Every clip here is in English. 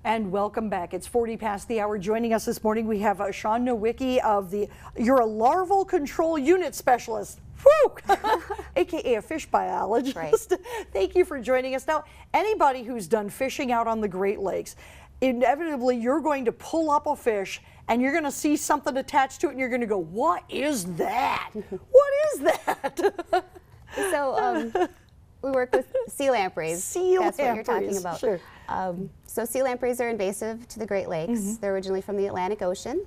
And welcome back. It's 40 past the hour. Joining us this morning, we have Shawn Nowicki of you're a larval control unit specialist. Whew! AKA a fish biologist. Right. Thank you for joining us. Now, anybody who's done fishing out on the Great Lakes, inevitably you're going to pull up a fish and you're going to see something attached to it and you're going to go, what is that? What is that? So we work with sea lampreys. Sea That's lampreys. what you're talking about. Sure. So sea lampreys are invasive to the Great Lakes. They're originally from the Atlantic Ocean,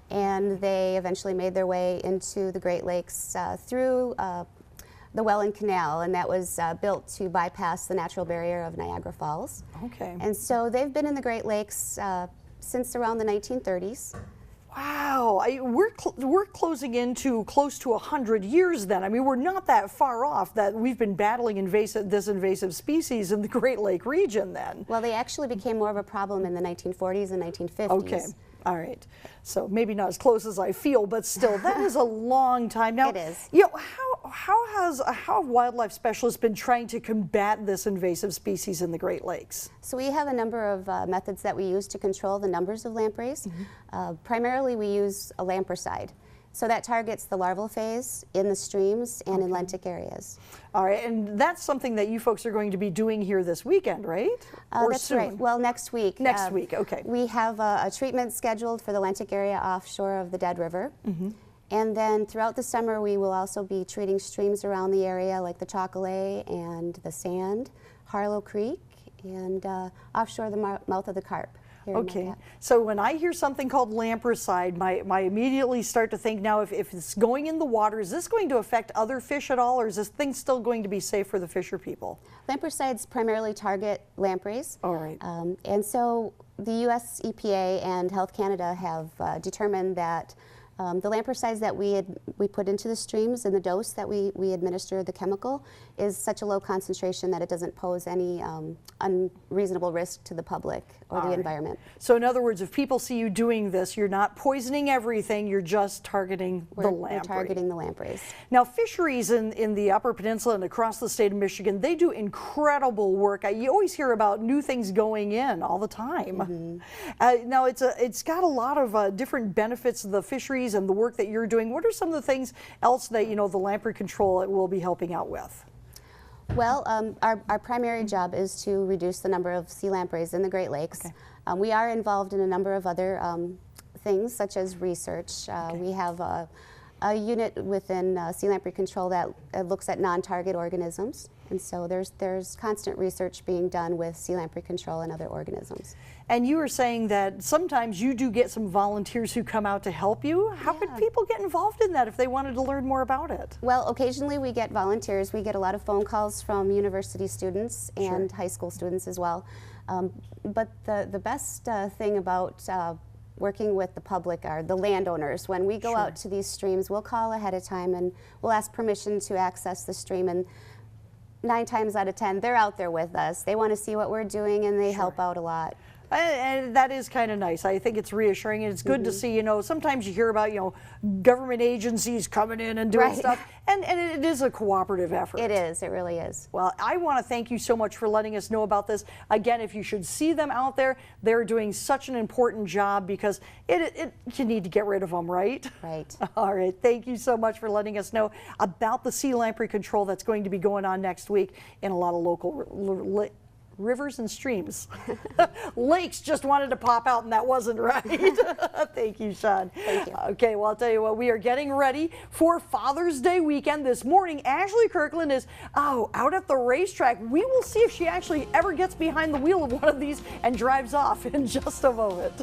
and they eventually made their way into the Great Lakes through the Welland Canal, and that was built to bypass the natural barrier of Niagara Falls. Okay. And so they've been in the Great Lakes since around the 1930s. Wow, we're closing into close to 100 years then. I mean, we're not that far off that we've been battling this invasive species in the Great Lake region then. Well, they actually became more of a problem in the 1940s and 1950s. Okay, all right. So maybe not as close as I feel, but still, that is a long time. Now, It is. You know, how have wildlife specialists been trying to combat this invasive species in the Great Lakes? So we have a number of methods that we use to control the numbers of lampreys. Primarily we use a lampricide. So that targets the larval phase in the streams and in lentic areas. All right, and that's something that you folks are going to be doing here this weekend, right? Or That's soon? right. Well, next week. Next week, okay. We have a treatment scheduled for the lentic area offshore of the Dead River. And then throughout the summer we will also be treating streams around the area like the Chocolate and the Sand, Harlow Creek, and offshore the mouth of the Carp. Okay, so when I hear something called lampricide, my immediately start to think now if it's going in the water, is this going to affect other fish at all, or is this thing still going to be safe for the fisher people? Lampricides primarily target lampreys. All right. And so the U.S. EPA and Health Canada have determined that the lampricides that we put into the streams and the dose that we administer the chemical is such a low concentration that it doesn't pose any unreasonable risk to the public or the environment. So in other words, if people see you doing this, you're not poisoning everything, you're just targeting the lamprey. We're targeting the lampreys. Now, fisheries in the Upper Peninsula and across the state of Michigan, they do incredible work. You always hear about new things going in all the time. Now, it's got a lot of different benefits of the fisheries and the work that you're doing. What are some of the things else that, you know, the lamprey control will be helping out with? Well, our primary job is to reduce the number of sea lampreys in the Great Lakes. Okay. We are involved in a number of other things, such as research. We have a unit within sea lamprey control that looks at non-target organisms, and so there's constant research being done with sea lamprey control and other organisms. And you were saying that sometimes you do get some volunteers who come out to help you. How could people get involved in that if they wanted to learn more about it? Well, occasionally we get volunteers. We get a lot of phone calls from university students and high school students as well. But the best thing about working with the public are the landowners. When we go out to these streams, we'll call ahead of time and we'll ask permission to access the stream, and 9 times out of 10 they're out there with us. They want to see what we're doing and they help out a lot. And that is kind of nice. I think it's reassuring, and it's good to see, you know, sometimes you hear about, you know, government agencies coming in and doing stuff, and it is a cooperative effort. It is, it really is. Well, I want to thank you so much for letting us know about this. Again, if you should see them out there, they're doing such an important job because you need to get rid of them, right? Right. All right, thank you so much for letting us know about the sea lamprey control that's going to be going on next week in a lot of local rivers and streams. Lakes just wanted to pop out and that wasn't right. Thank you, Shawn. Thank you. Okay, well, I'll tell you what, we are getting ready for Father's Day weekend. This morning, Ashley Kirkland is out at the racetrack. We will see if she actually ever gets behind the wheel of one of these and drives off in just a moment.